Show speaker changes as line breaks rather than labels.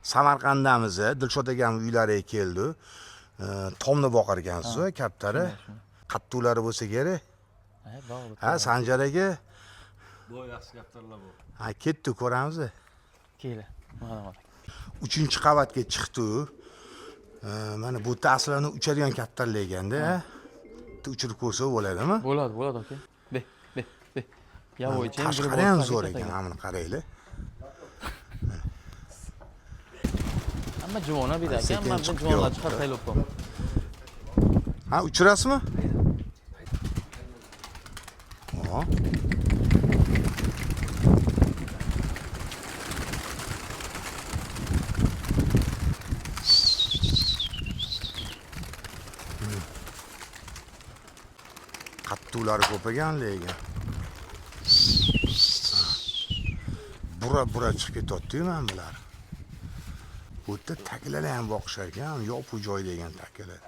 Samarqanddamiz, Dilshod akam uylariga keldi. Tomni boqar ekansiz, kaptari. Qattuqlari bo'lsa kerak. Ha, Sanjar aka.
Bu yaxshi kaptarlar bu.
Ha, ketdi, ko'ramiz.
Kela. Mana.
3-qavatga chiqdi. Mana bu aslini uchadigan kaptarlar ekanda, uchirib ko'rsa bo'ladimi?
Bo'ladi, aka. Be. Yavoychi
Tashqari ham zo'r ekan, mana qaranglar.
Hamma juvona bir aka, hamma juvonlar chiqar saylab qo'y.
Ha, uchirasizmi? Ho. Qattuqlari ko'paygan lekin. Bura chiqib ketyapti-yu men bular. Bu yerda taklalar ham boqishar ekan, yo'q bu joyda ekan taklalar.